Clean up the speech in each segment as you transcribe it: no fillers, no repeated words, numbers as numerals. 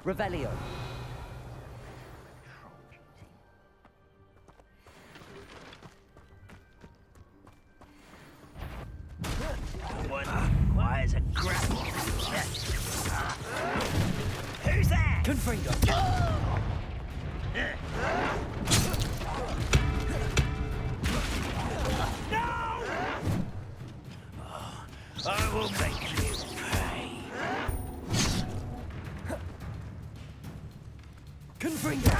Revelio. Why is a grapple? Who's there? Confringo. No! I will make you pay. Confringo.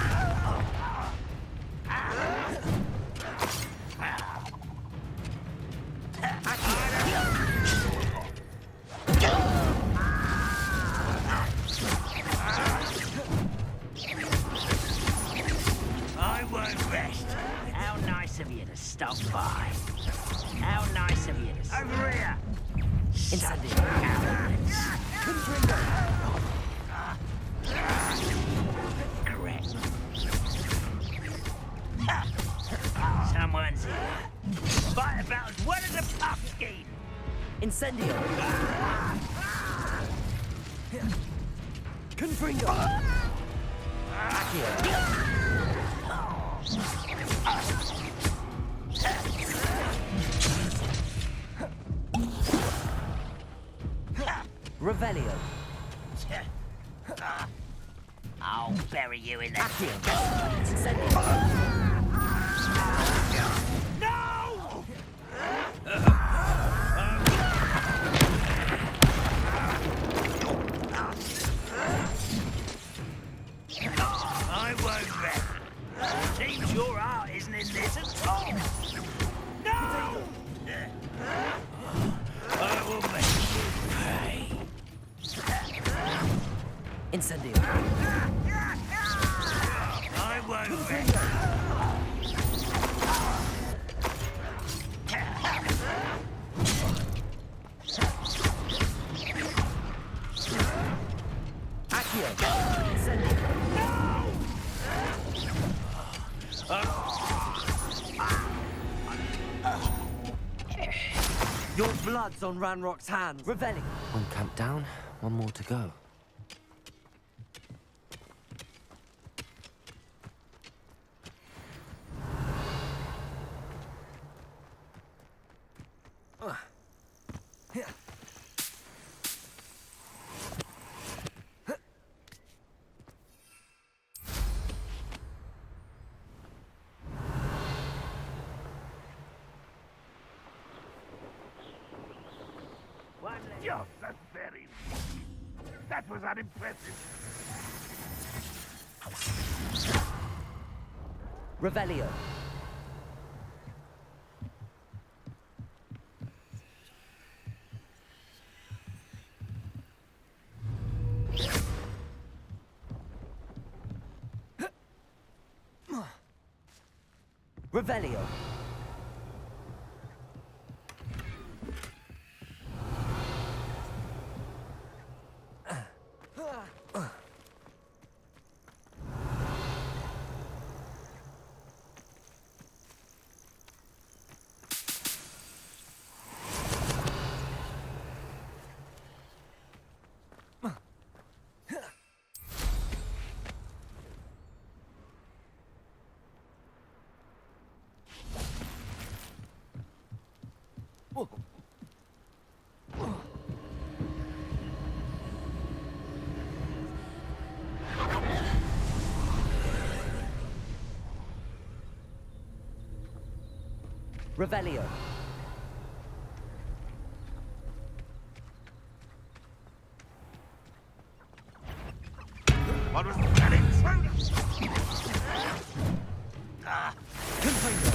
I won't rest. How nice of you to stop by. How nice of you to... Over here! Incendio. Confringo. Correct. Someone's here. Fight about as well as a pumpkin. Incendio. Confringo. Accio. Revelio. I'll bury you in the... Accio. Incendio. No! I won't rest. Seems your art isn't in this at all. No! I will make you pay. Incendio. I won't rest. Accio. Incendio. Your blood's on Ranrock's hands. Revelio. One camp down, one more to go. Yes, that's very... That was unimpressive. Revelio. Revelio. Revelio. What was that intruder? Confringo.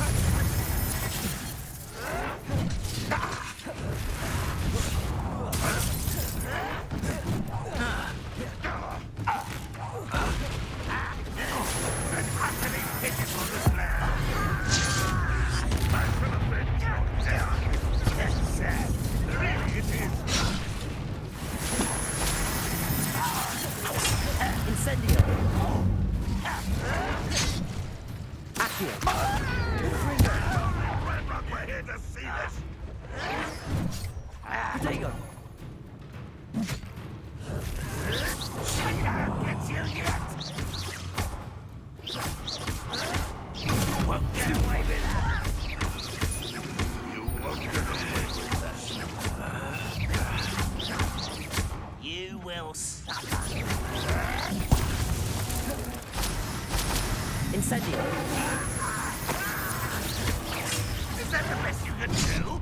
Incendio. will suffer. Incendio. Is that the best you can do?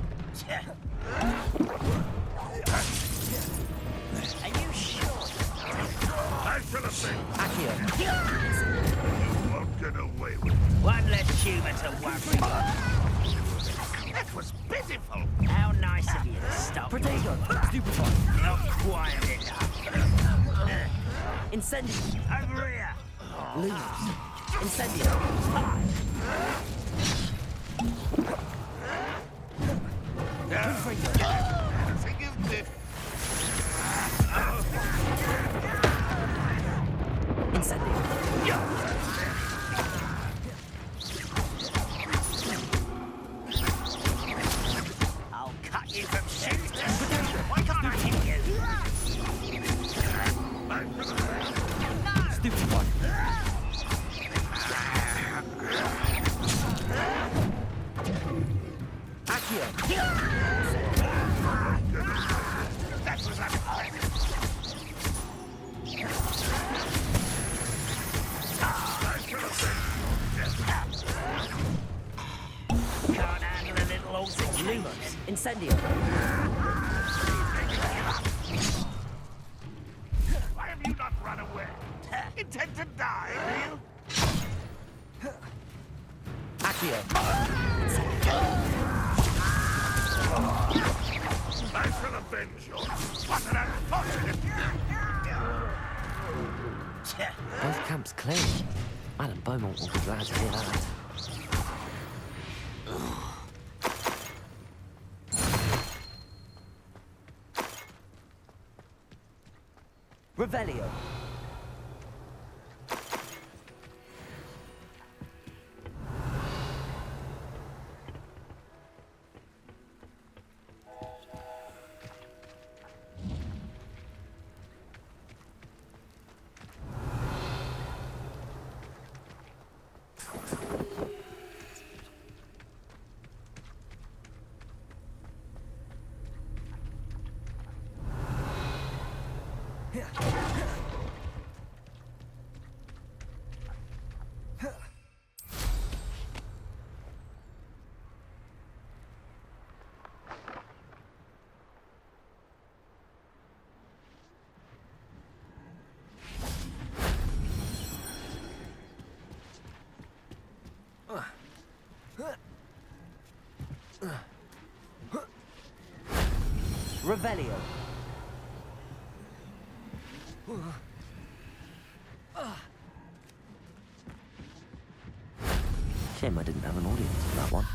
Are you sure? I shall have been. Accio. You won't get away with it. One less tumour to worry. That was pitiful. How nice of you to stop. Protego. Stupefy. Not quiet enough. Incendio. Over here. Lose. Incendio. Forgive me. Incendio. I'll cut you from shoot to why can't I hit you? Stupefy. Accio. That was unexpected. Can't handle a little altercation. Incendio. Why have you not run away? Intend to die, do you? Accio. I shall avenge you. What an unfortunate... Both camps clear. Madame Beaumont will be glad to hear that. Revelio. Revelio. Shame I didn't have an audience for that one.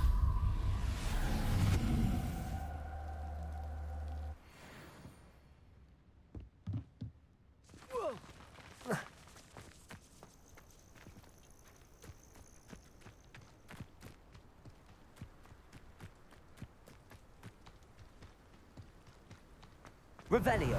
Revelio.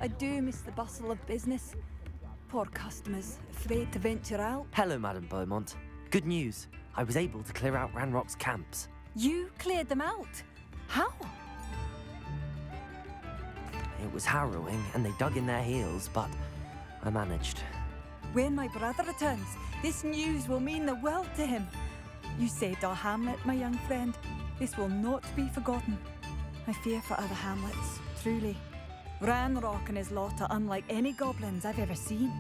I do miss the bustle of business. Poor customers, afraid to venture out. Hello, Madame Beaumont. Good news. I was able to clear out Ranrock's camps. You cleared them out? How? It was harrowing, and they dug in their heels, but I managed. When my brother returns, this news will mean the world to him. You saved our hamlet, my young friend. This will not be forgotten. I fear for other hamlets, truly. Ranrock and his lot are unlike any goblins I've ever seen.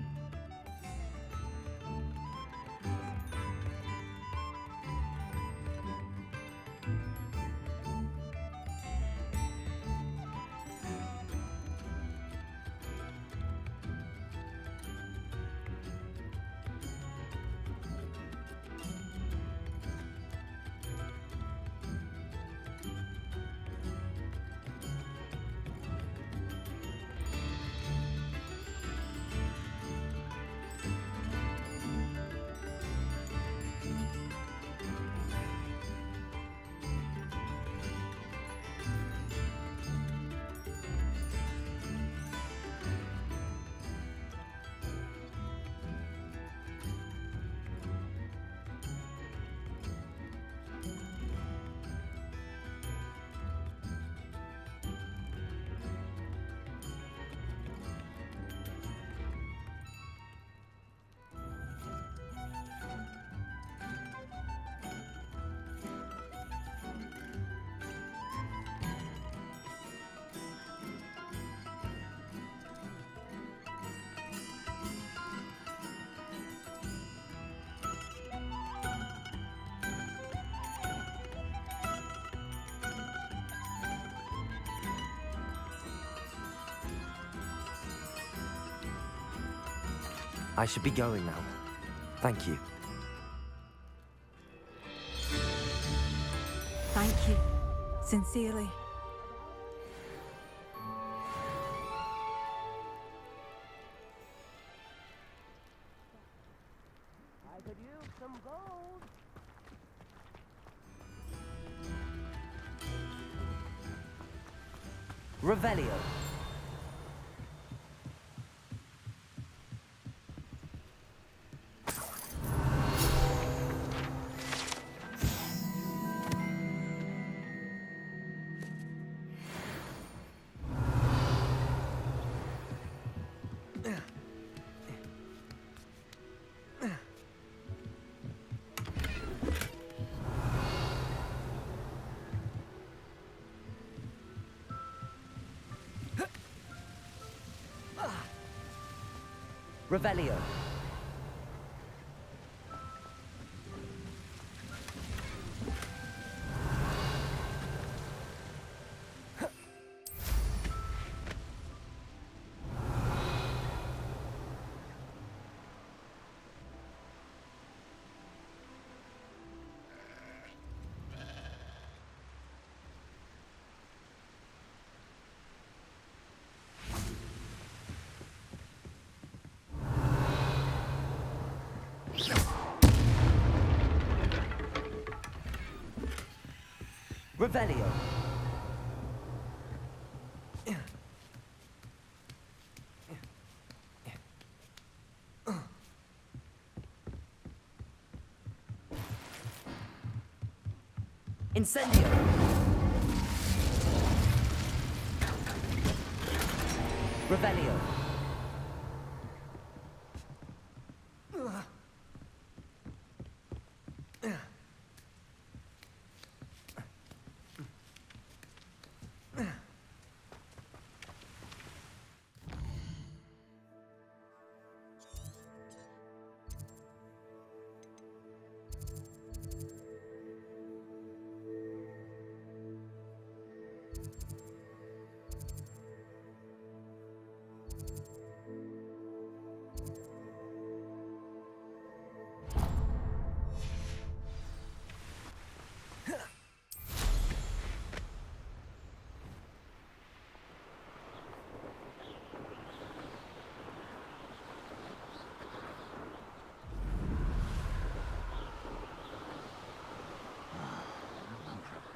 I should be going now. Thank you. Thank you. Sincerely. I could use some gold. Revelio. Revelio. Revelio. Incendio. Revelio.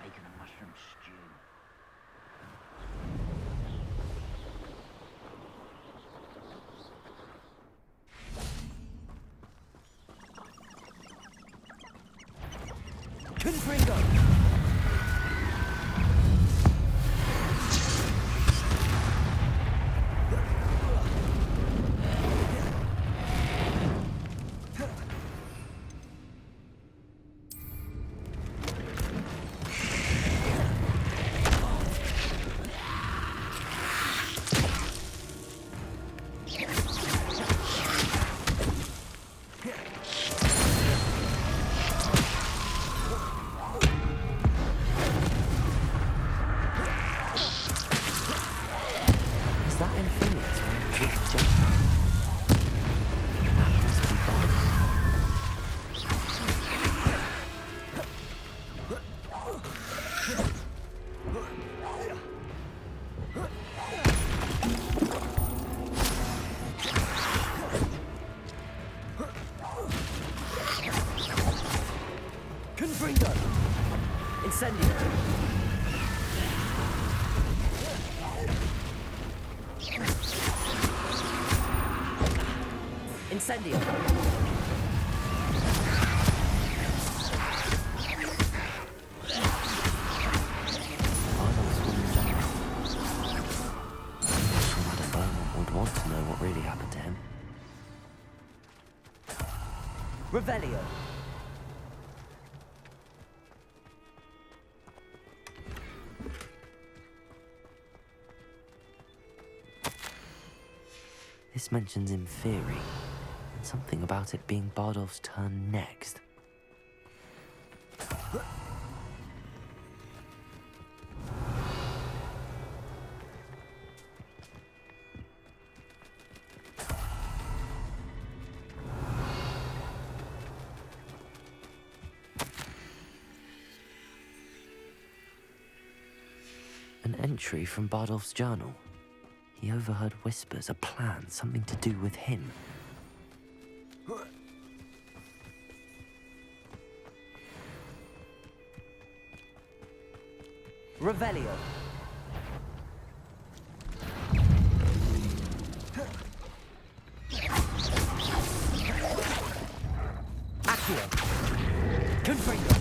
Bacon and mushroom stew. Confringo. Is that Infinite? With Jason? That must be fun. Confringo. Incendio. Incendio. Arnold's woman died. Madame Beaumont would want to know what really happened to him. Revelio. This mentions Inferi, and something about it being Bardolph's turn next. entry from Bardolph's journal. He overheard whispers, a plan, something to do with him. Revelio. Accio. Confringo.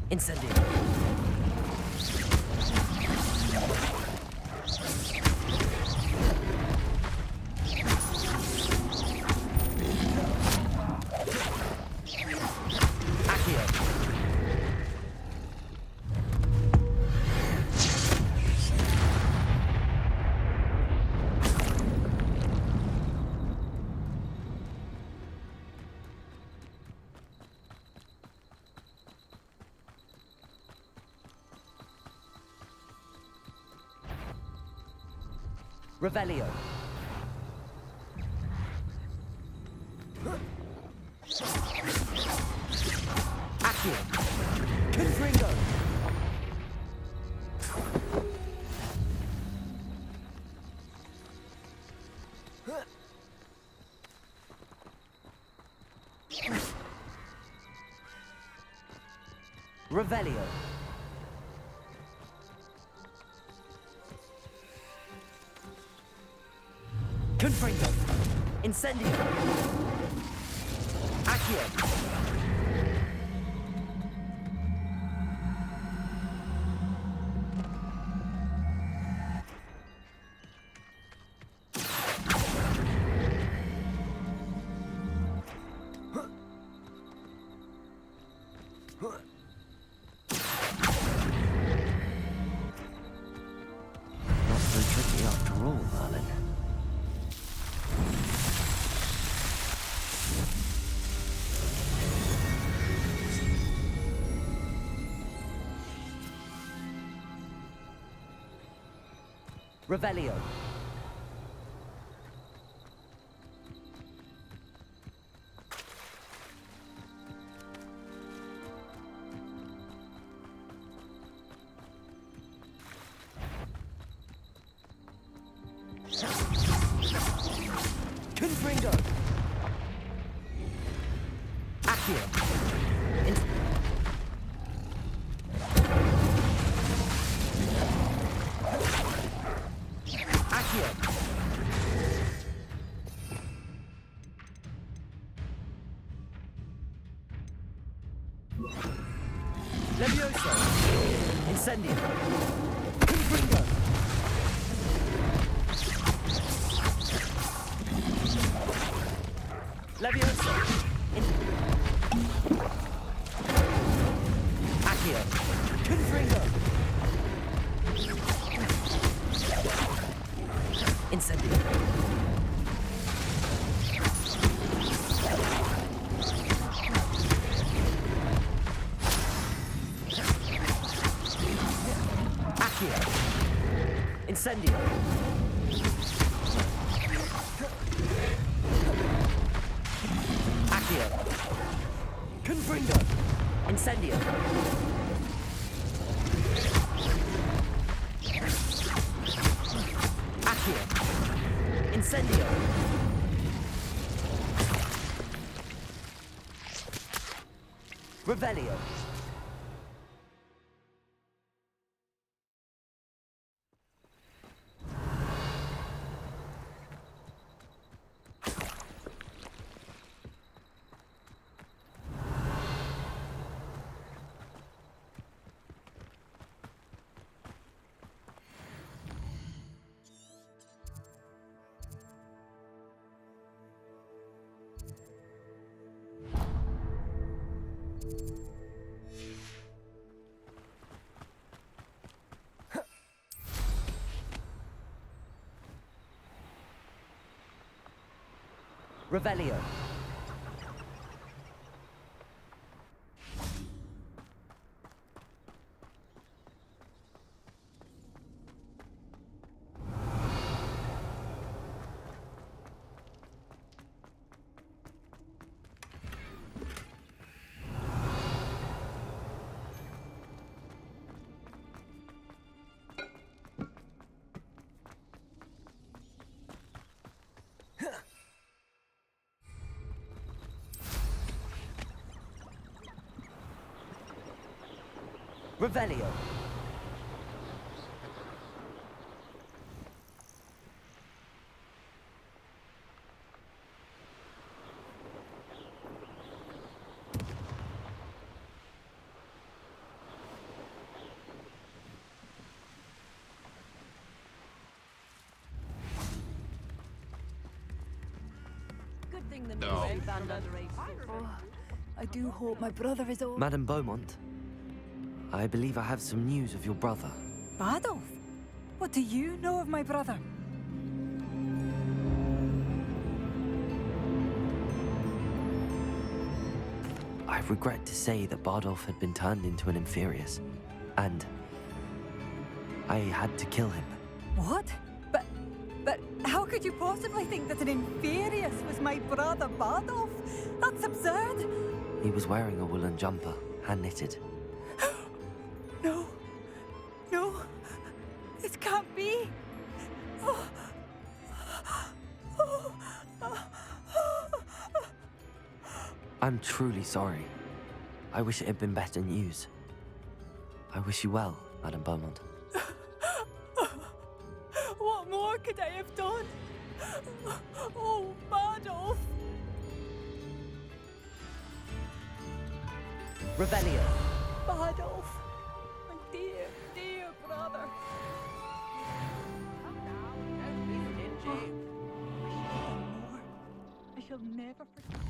Incendio. Revelio. Accio. Confringo. Revelio. Confringo. Incendio. Accio. Not so tricky after all, Merlin. Revelio. Confringo. Accio. Accio. Levioso. Incendio. Confringo. Levioso. Accio. Confringo. Incendio. Accio. Incendio. Accio. Confringo. Incendio. Accio. Incendio. Revelio. Revelio. Revelio. Good thing the music band Oh, I do hope my brother is all. Madame Beaumont, I believe I have some news of your brother. Badolf? What do you know of my brother? I regret to say that Bardolph had been turned into an Inferius, and I had to kill him. What? But how could you possibly think that an Inferius was my brother Badolf? That's absurd. He was wearing a woolen jumper, hand-knitted. No. No. This can't be. Oh. I'm truly sorry. I wish it had been better news. I wish you well, Madame Beaumont. What more could I have done? Oh, Badolf. Revelio. Badolf. My dear, dear brother. I shall never forget.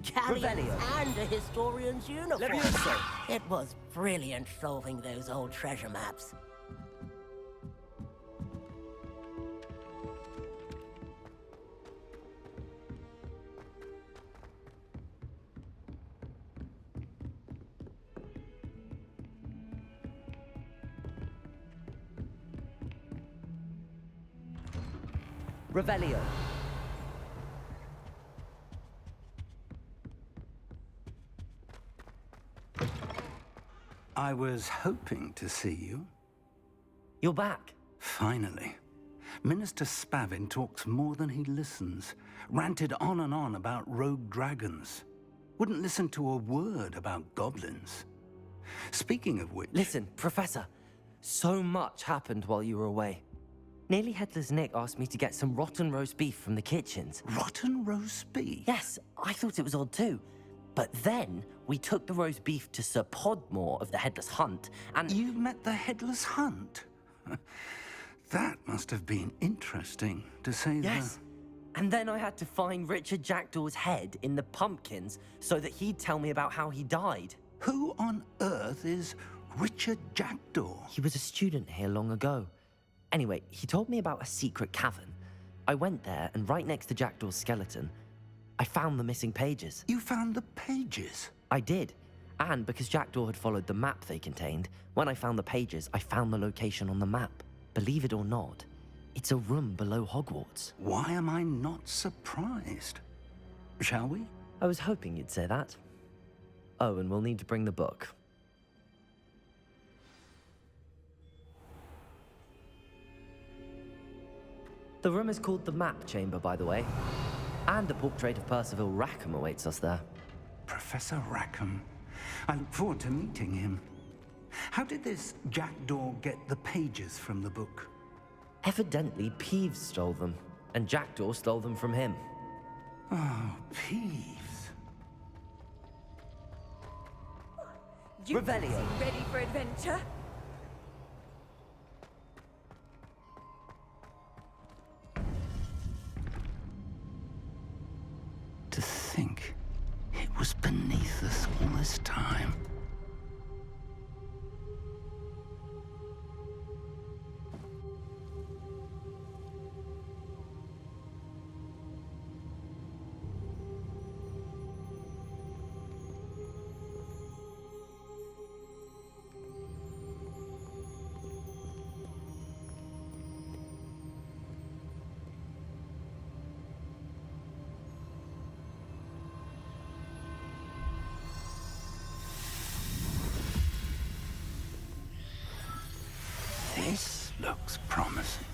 Galleons Revelio. and a historian's uniform. Levioso. It was brilliant solving those old treasure maps. Revelio. I was hoping to see you. You're back. Finally. Minister Spavin talks more than he listens. Ranted on and on about rogue dragons. Wouldn't listen to a word about goblins. Speaking of which... Listen, Professor, so much happened while you were away. Nearly Headless Nick asked me to get some rotten roast beef from the kitchens. Rotten roast beef? Yes, I thought it was odd too. But then we took the roast beef to Sir Podmore of the Headless Hunt, and... You met the Headless Hunt? That must have been interesting, to say the... Yes. And then I had to find Richard Jackdaw's head in the pumpkins so that he'd tell me about how he died. Who on earth is Richard Jackdaw? He was a student here long ago. Anyway, he told me about a secret cavern. I went there, and right next to Jackdaw's skeleton, I found the missing pages. You found the pages? I did. And because Jackdaw had followed the map they contained, when I found the pages, I found the location on the map. Believe it or not, it's a room below Hogwarts. Why am I not surprised? Shall we? I was hoping you'd say that. Oh, and we'll need to bring the book. The room is called the Map Chamber, by the way. And a portrait of Percival Rackham awaits us there. Professor Rackham. I look forward to meeting him. How did this Jackdaw get the pages from the book? Evidently, Peeves stole them, and Jackdaw stole them from him. Oh, Peeves. You Revelio. ready for adventure? To think it was beneath us all this time. This looks promising.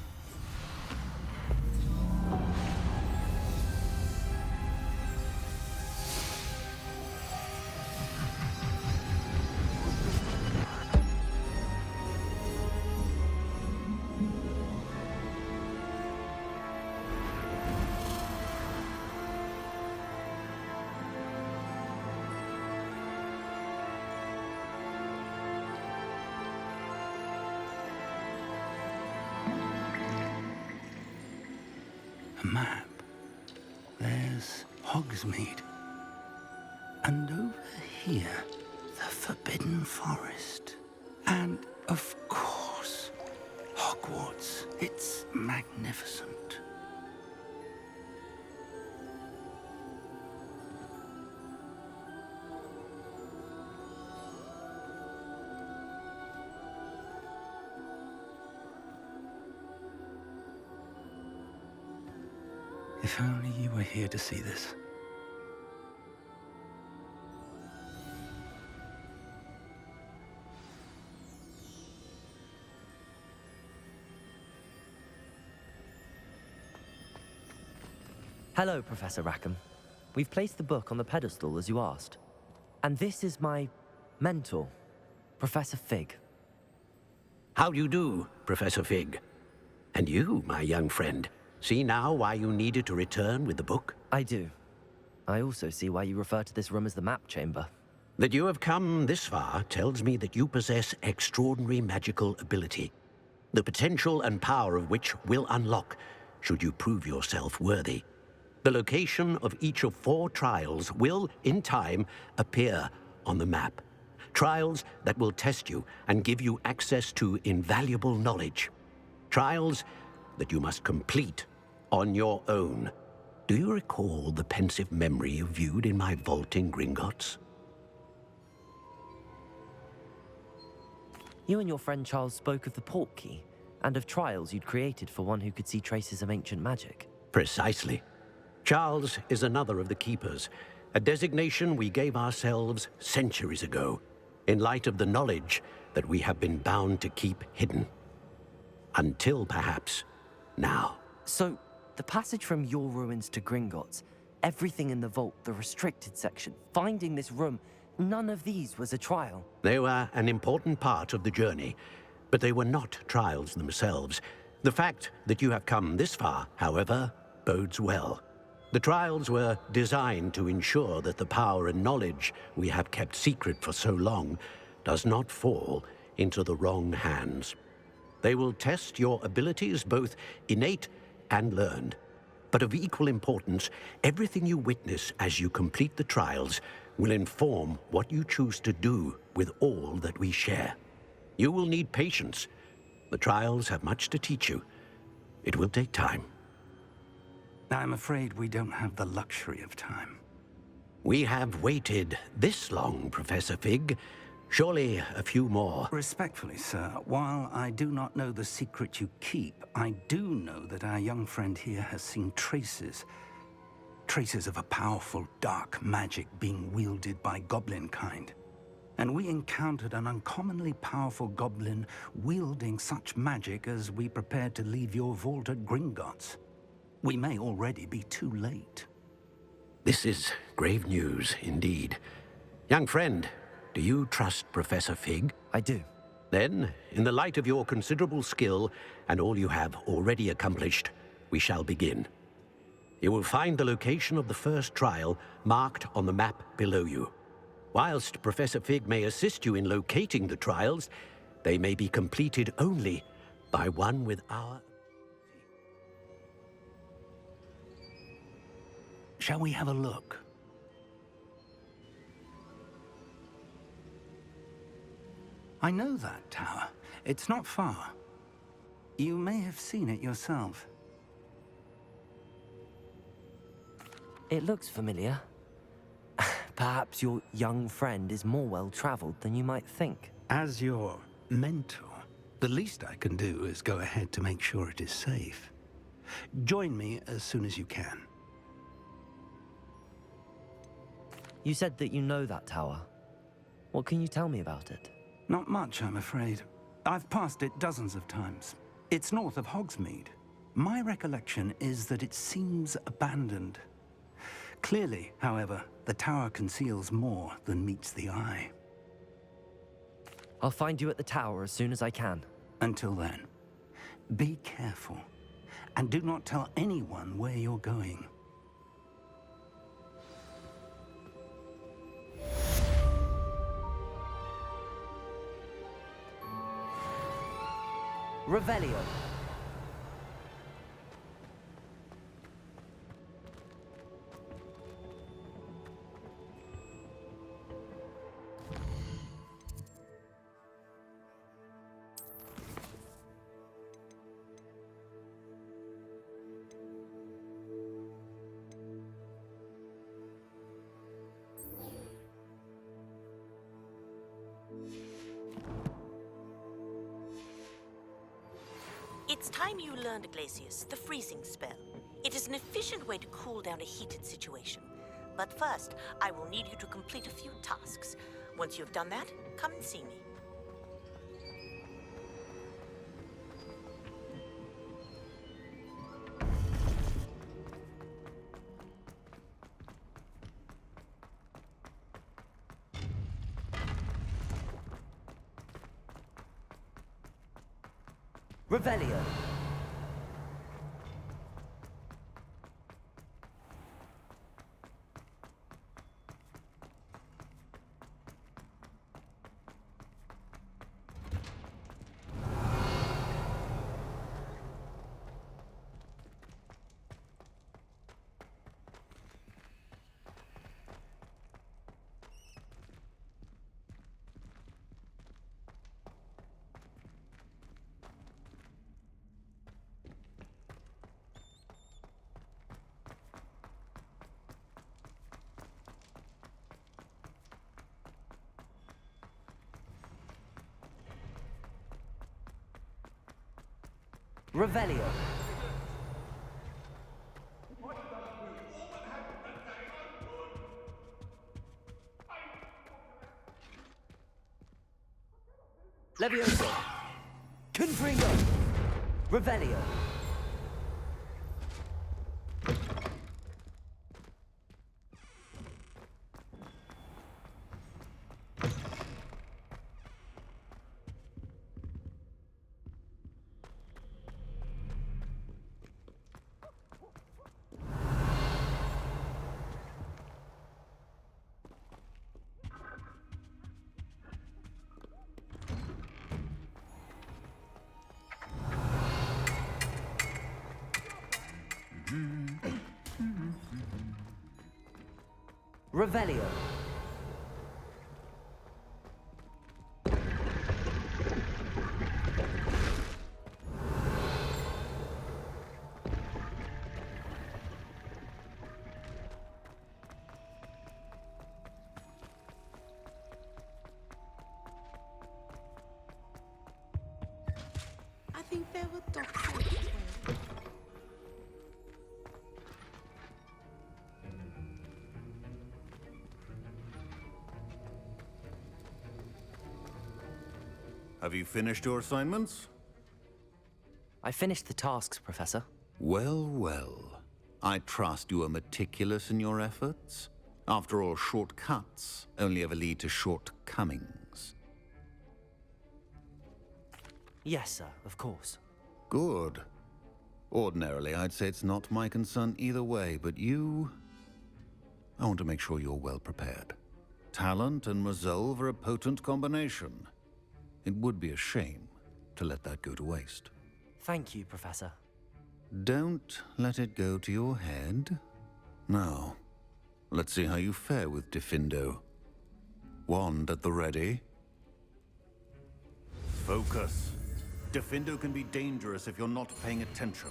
A map. There's Hogsmeade. And over here, the Forbidden Forest. And, of course, Hogwarts. It's magnificent. If only you were here to see this. Hello, Professor Rackham. We've placed the book on the pedestal as you asked. And this is my mentor, Professor Fig. How do you do, Professor Fig? And you, my young friend, see now why you needed to return with the book? I do. I also see why you refer to this room as the map chamber. That you have come this far tells me that you possess extraordinary magical ability, the potential and power of which will unlock should you prove yourself worthy. The location of each of 4 trials will, in time, appear on the map. Trials that will test you and give you access to invaluable knowledge. Trials that you must complete on your own. Do you recall the pensive memory you viewed in my vault in Gringotts? You and your friend Charles spoke of the port key, and of trials you'd created for one who could see traces of ancient magic. Precisely. Charles is another of the Keepers, a designation we gave ourselves centuries ago, in light of the knowledge that we have been bound to keep hidden. Until, perhaps, now. So, the passage from your ruins to Gringotts, everything in the vault, the restricted section, finding this room, none of these was a trial. They were an important part of the journey, but they were not trials themselves. The fact that you have come this far, however, bodes well. The trials were designed to ensure that the power and knowledge we have kept secret for so long does not fall into the wrong hands. They will test your abilities, both innate and learned. But of equal importance, everything you witness as you complete the trials will inform what you choose to do with all that we share. You will need patience. The trials have much to teach you. It will take time. I'm afraid we don't have the luxury of time. We have waited this long, Professor Fig. Surely a few more. Respectfully, sir, while I do not know the secret you keep, I do know that our young friend here has seen traces of a powerful dark magic being wielded by goblin kind. And we encountered an uncommonly powerful goblin wielding such magic as we prepared to leave your vault at Gringotts. We may already be too late. This is grave news indeed. Young friend, do you trust Professor Fig? I do. Then, in the light of your considerable skill and all you have already accomplished, we shall begin. You will find the location of the first trial marked on the map below you. Whilst Professor Fig may assist you in locating the trials, they may be completed only by one with our... Shall we have a look? I know that tower. It's not far. You may have seen it yourself. It looks familiar. Perhaps your young friend is more well-traveled than you might think. As your mentor, the least I can do is go ahead to make sure it is safe. Join me as soon as you can. You said that you know that tower. What can you tell me about it? Not much, I'm afraid. I've passed it dozens of times. It's north of Hogsmeade. My recollection is that it seems abandoned. Clearly, however, the tower conceals more than meets the eye. I'll find you at the tower as soon as I can. Until then, be careful, and do not tell anyone where you're going. Revelio. It's time you learned, Glacius, the freezing spell. It is an efficient way to cool down a heated situation. But first, I will need you to complete a few tasks. Once you've done that, come and see me. Revelio. Revelio. Levioso. Confringo. Revelio. Revelio. I think there were doctors. Have you finished your assignments? I finished the tasks, Professor. Well, well. I trust you are meticulous in your efforts. After all, shortcuts only ever lead to shortcomings. Yes, sir, of course. Good. Ordinarily, I'd say it's not my concern either way, but you... I want to make sure you're well prepared. Talent and resolve are a potent combination. It would be a shame to let that go to waste. Thank you, Professor. Don't let it go to your head. Now, let's see how you fare with Diffindo. Wand at the ready. Focus. Diffindo can be dangerous if you're not paying attention.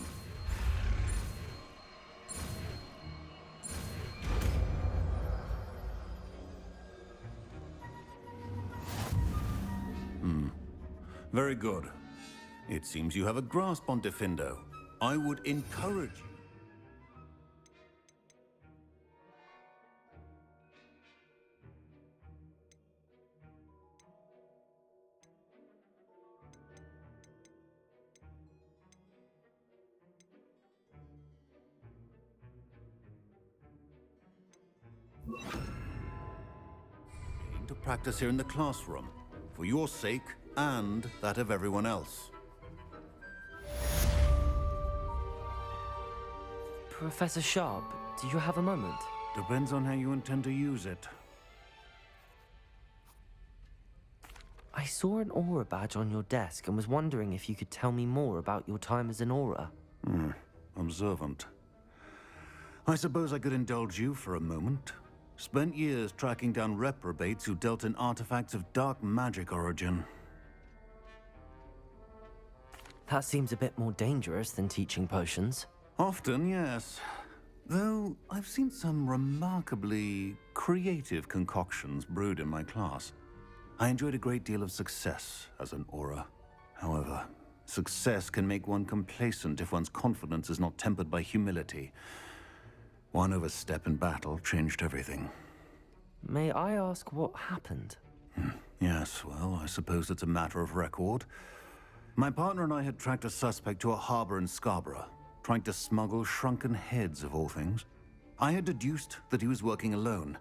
Very good. It seems you have a grasp on Diffindo. I would encourage you. To practice here in the classroom, for your sake and that of everyone else. Professor Sharp, do you have a moment? Depends on how you intend to use it. I saw an aura badge on your desk and was wondering if you could tell me more about your time as an aura. Observant. I suppose I could indulge you for a moment. Spent years tracking down reprobates who dealt in artifacts of dark magic origin. That seems a bit more dangerous than teaching potions. Often, yes. Though I've seen some remarkably creative concoctions brewed in my class. I enjoyed a great deal of success as an aura. However, success can make one complacent if one's confidence is not tempered by humility. One overstep in battle changed everything. May I ask what happened? Yes, well, I suppose it's a matter of record. My partner and I had tracked a suspect to a harbor in Scarborough, trying to smuggle shrunken heads of all things. I had deduced that he was working alone.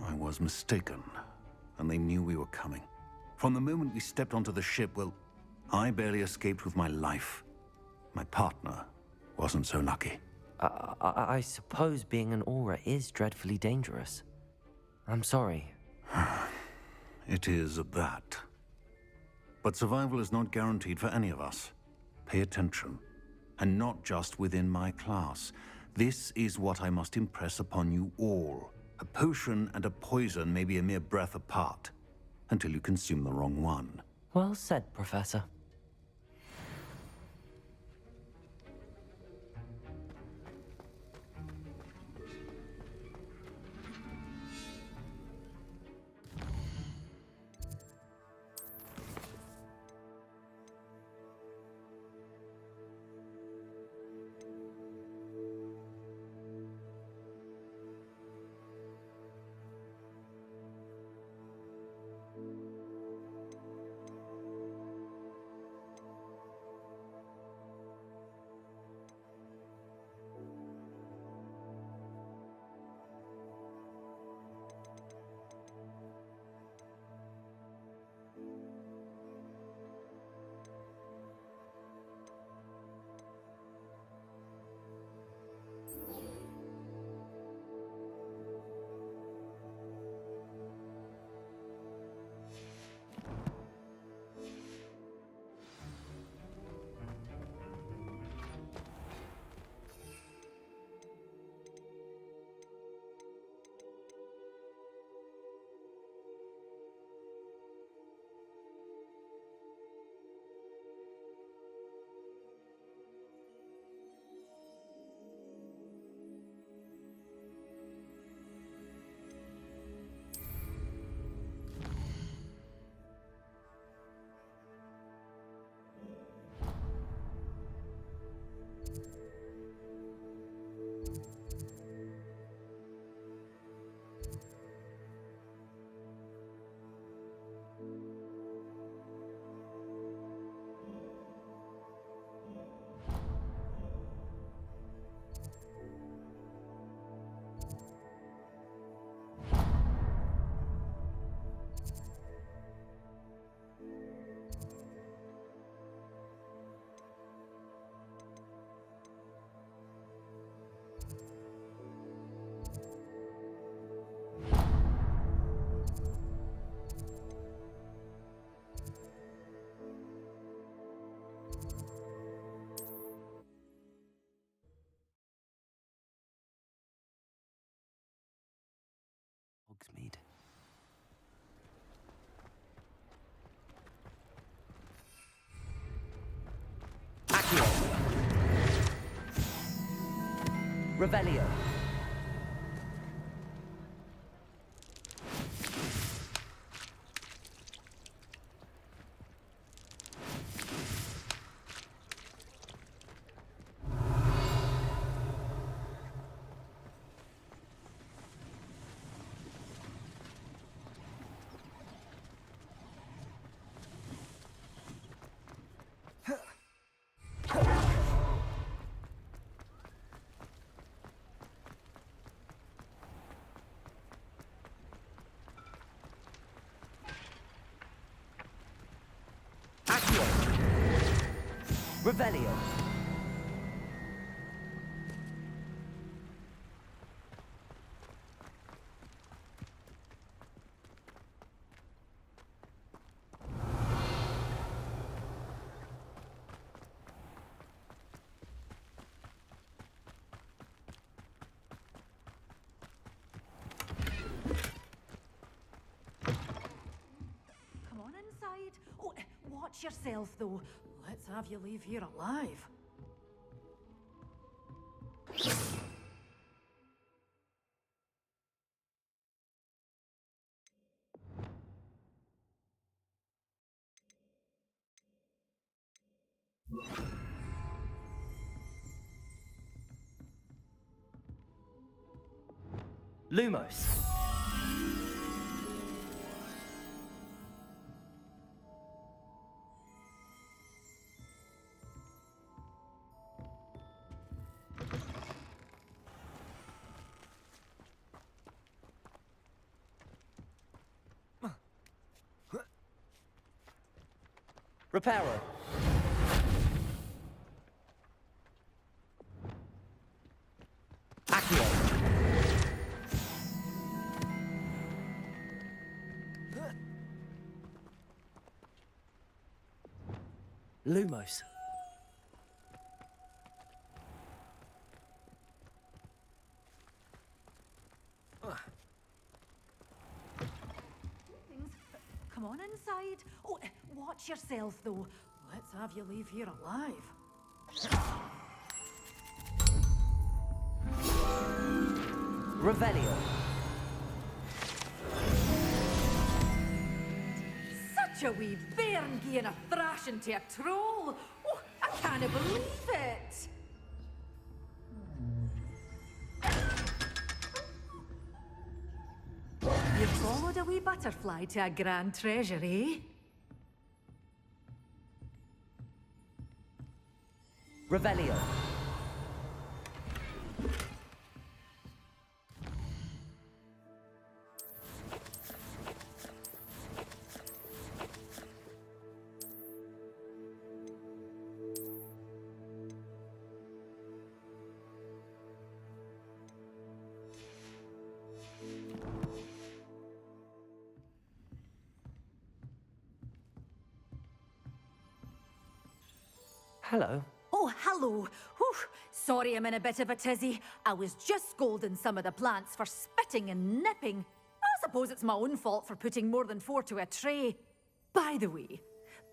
I was mistaken, and they knew we were coming. From the moment we stepped onto the ship, well, I barely escaped with my life. My partner wasn't so lucky. I suppose being an aura is dreadfully dangerous. I'm sorry. It is at that. But survival is not guaranteed for any of us. Pay attention. And not just within my class. This is what I must impress upon you all. A potion and a poison may be a mere breath apart, until you consume the wrong one. Well said, Professor. Hogsmeade. Accio. Revelio. Accio. Revelio. Come on inside. Oh, watch yourself, though. Let's have you leave here alive. Lumos. Reparo. Accio. Lumos. Come on inside. Oh, watch yourself, though. Let's have you leave here alive. Revelio. Such a wee bairn gieing a thrashing to a troll. Oh, I can't believe it. You've followed a wee butterfly to a grand treasure, eh? Revelio. Hello. Oh, hello. Whew. Sorry I'm in a bit of a tizzy. I was just scolding some of the plants for spitting and nipping. I suppose it's my own fault for putting more than 4 to a tray. By the way,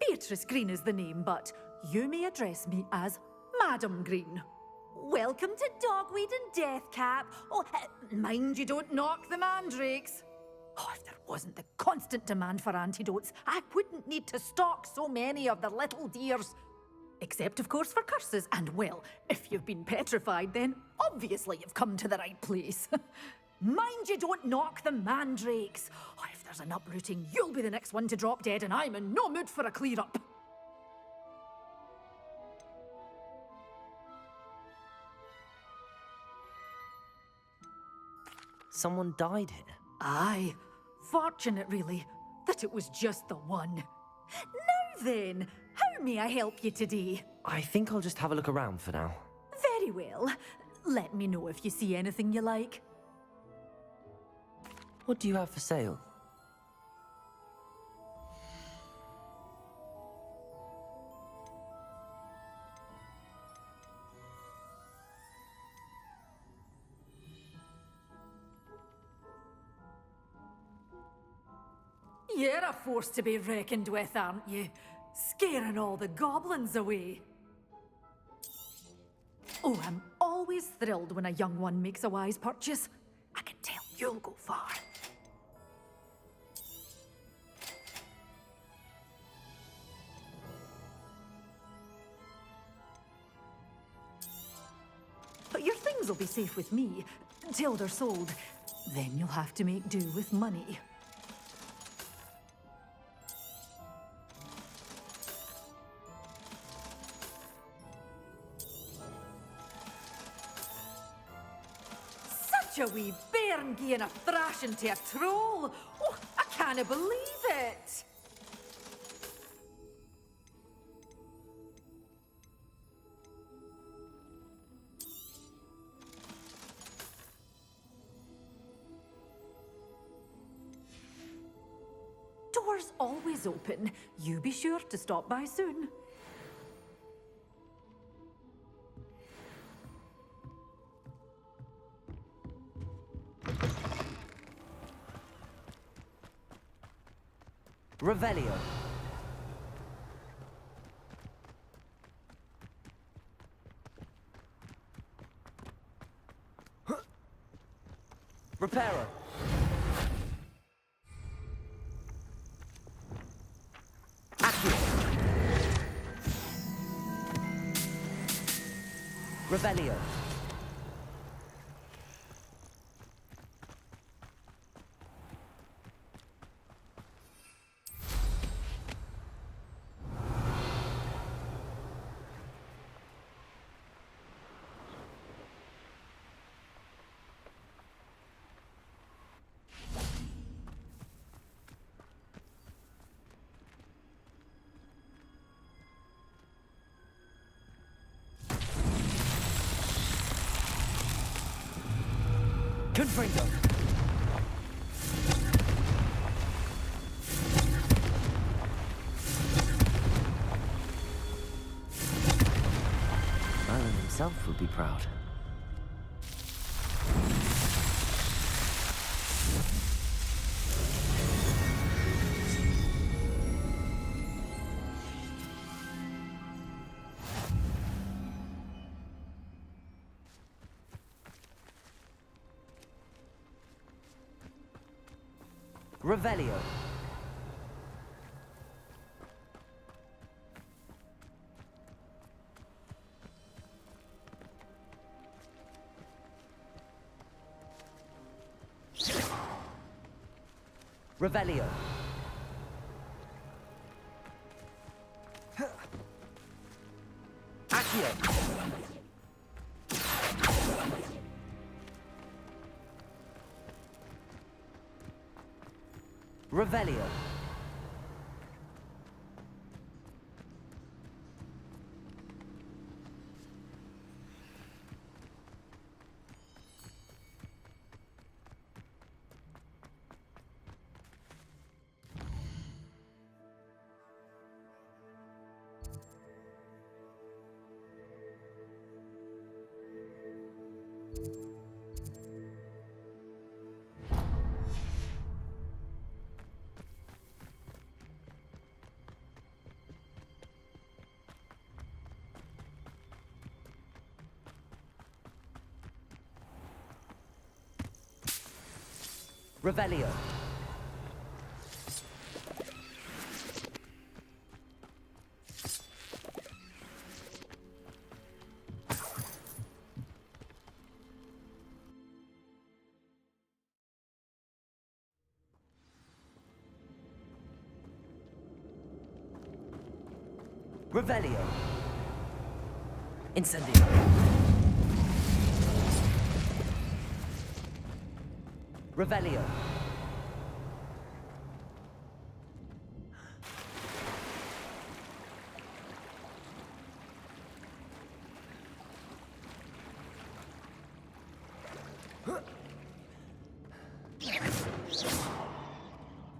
Beatrice Green is the name, but you may address me as Madam Green. Welcome to Dogweed and Deathcap. Oh, mind you don't knock the mandrakes. Oh, if there wasn't the constant demand for antidotes, I wouldn't need to stock so many of the little dears. Except, of course, for curses. And, well, if you've been petrified, then obviously you've come to the right place. Mind you don't knock the mandrakes. Oh, if there's an uprooting, you'll be the next one to drop dead, and I'm in no mood for a clear-up. Someone died here. Aye. Fortunate, really, that it was just the one. Now then, how may I help you today? I think I'll just have a look around for now. Very well. Let me know if you see anything you like. What do you have for sale? You're a force to be reckoned with, aren't you? Scaring all the goblins away. Oh, I'm always thrilled when a young one makes a wise purchase. I can tell you'll go far. But your things will be safe with me, till they're sold. Then you'll have to make do with money. Such a wee bairn gieing a thrashing to a troll! Oh, I can't believe it! Doors always open. You be sure to stop by soon. Revelio. Reparo. Revelio. Confringo. Merlin himself would be proud. Revelio. Revelio. Accio. Revelio. Revelio. Revelio. Incendio. Revelio.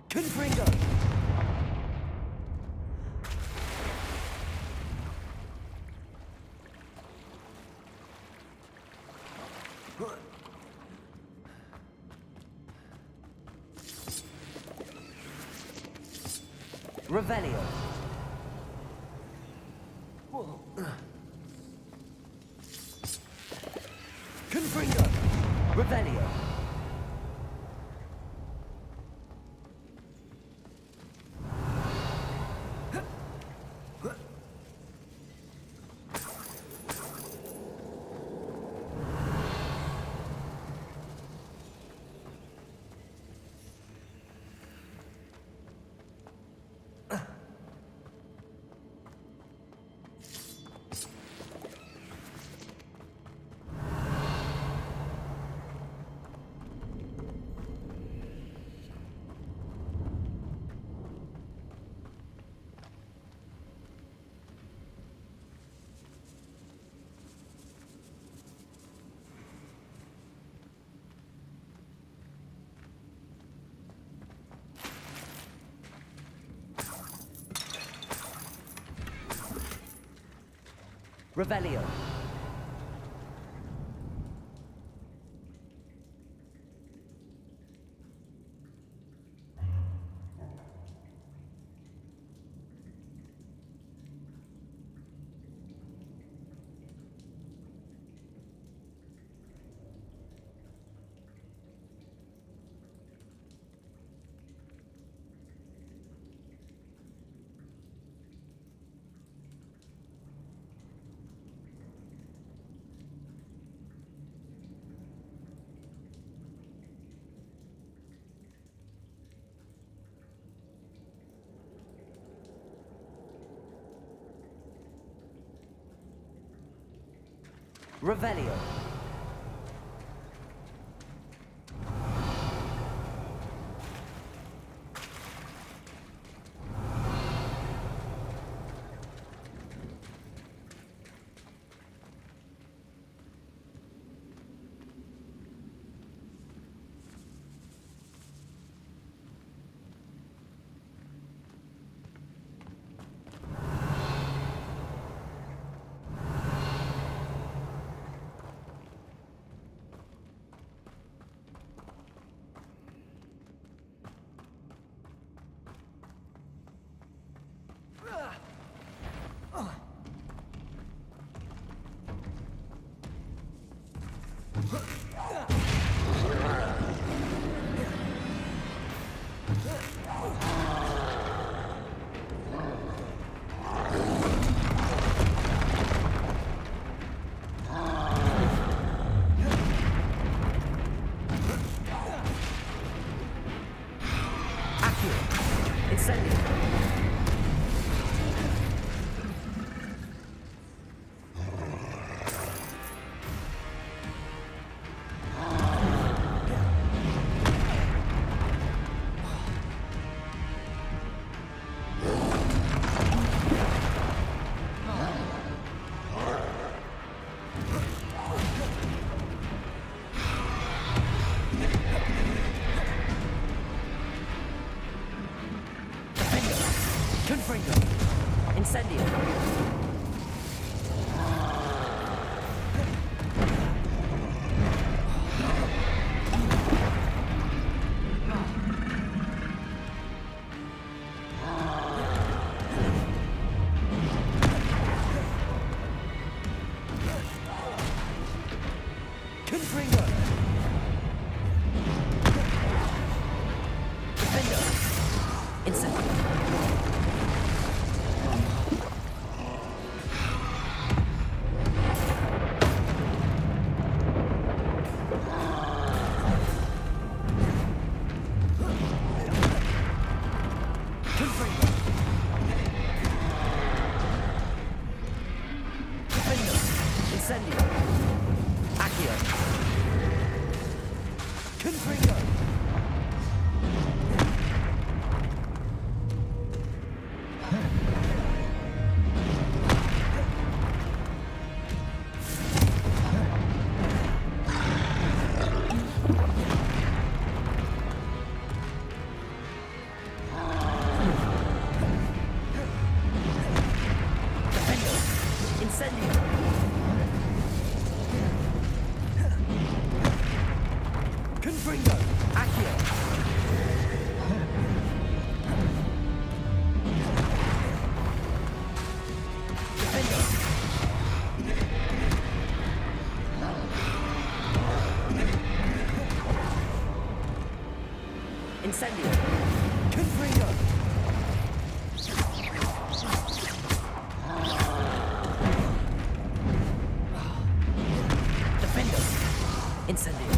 Confringo. Revelio. Confringo. Revelio. Revelio. Revelio. Incendio. Confringo. Defendo. Incendio.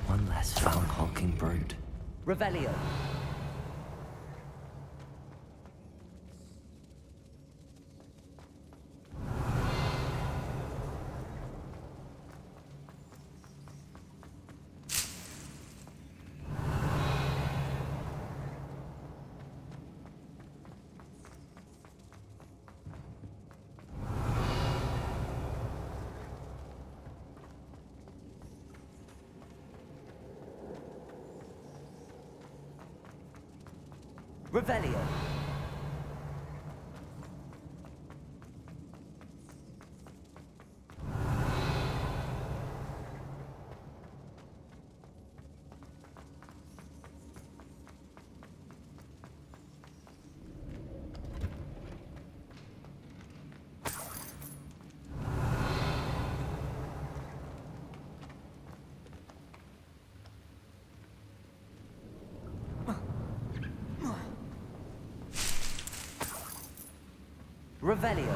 One less foul hulking brute. Revelio. Revelio. Revelio.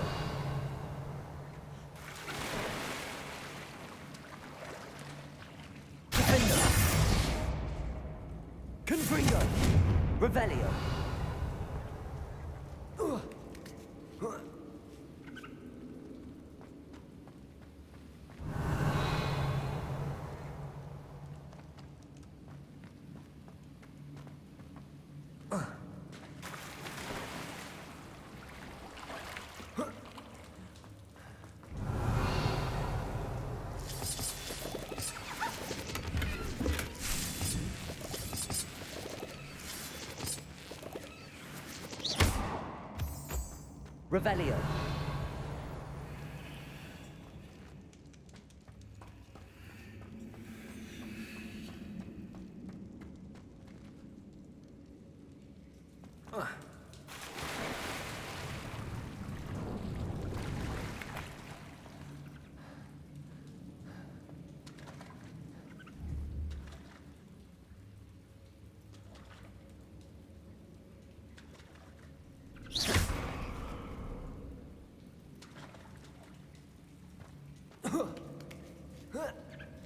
Defendo. Confringo. Revelio. Revelio.